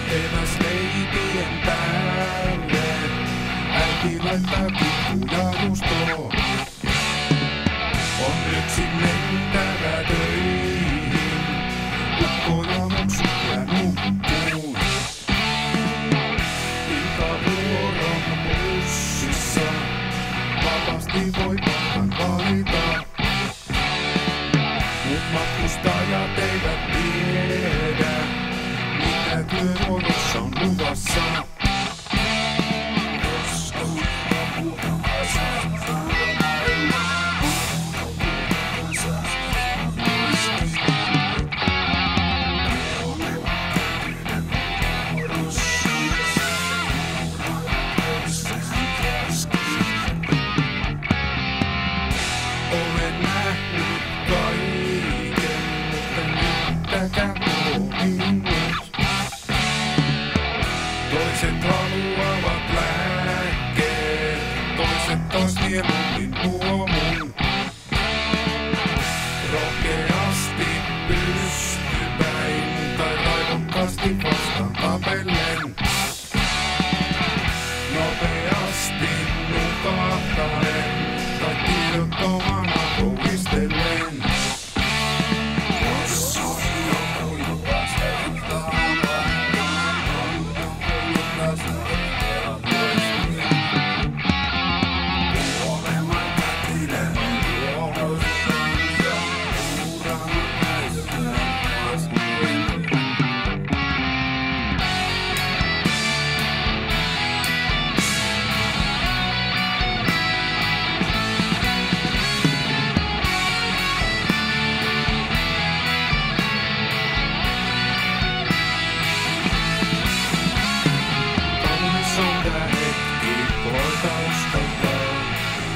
eväs leipien päälle. Äiti laittaa tikkuja rustoon. On yksin mentävä töihin. Ukko ja muksuja nukkuu. Iltavuoron bussissa vapaasti voi paikan valita. Mut matkustajat eivät tiedä, mitä työvuorossa on luvassa. Olen nähnyt kaiken, mutta nyttäkään minut. Toiset haluavat lääkkeet, toiset taas mieluummin luomun. Rohkeasti pystypäin tai raivokkaasti vastaan tapellen. Nopeasti nukahtaen tai tiedottomana koukistellen.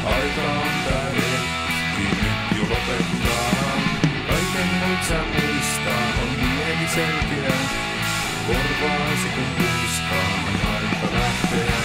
Aika on tää hetki, nyt jo lopettaa. Kaiken voit sä muistaa, on mieli selkeä. Korvaasi kun muistaa, on aika lähteä.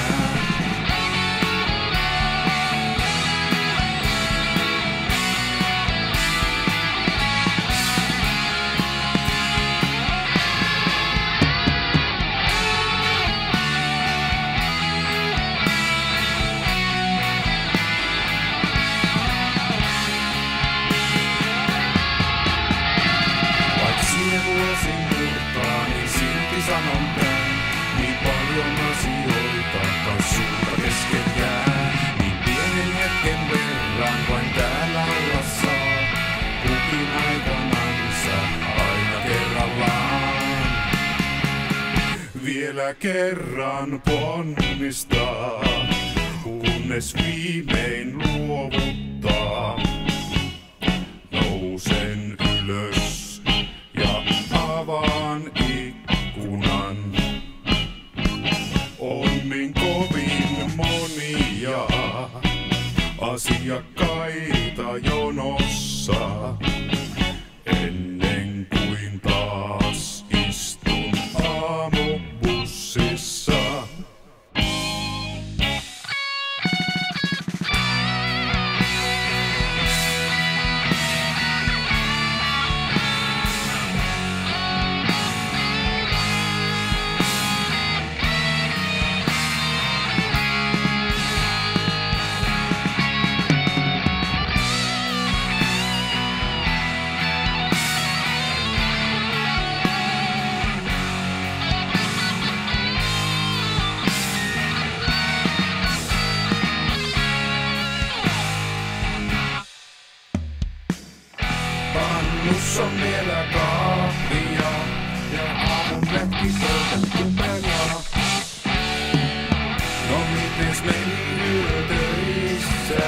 Vuosin murtaa, niin silti sanon tän. Niin paljon asioita taas sulta kesken jää. Niin pienen hetken verran vain täällä olla saa. Kukin aikanansa aina kerrallaan. Vielä kerran ponnistaa, kunnes viimein luovuttaa. Nousen ylös. Avaan ikkunan. On niin kovin monia asiakkaita jonossa. Ennen kuin taas istun aamubussissa. Pannus on vielä kahvia ja aamun lätki pöydän kupella. No mites meni yötöissä?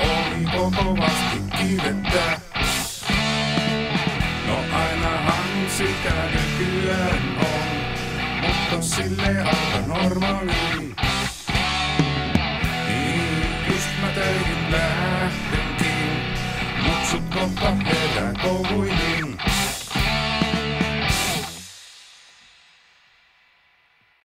Oliko kovasti kiirettä? No ainahan sitä nykyään on, mutta sille aika normaali. Niin just mä töihin lähtenkin. Mutsut kohta herää kouluja.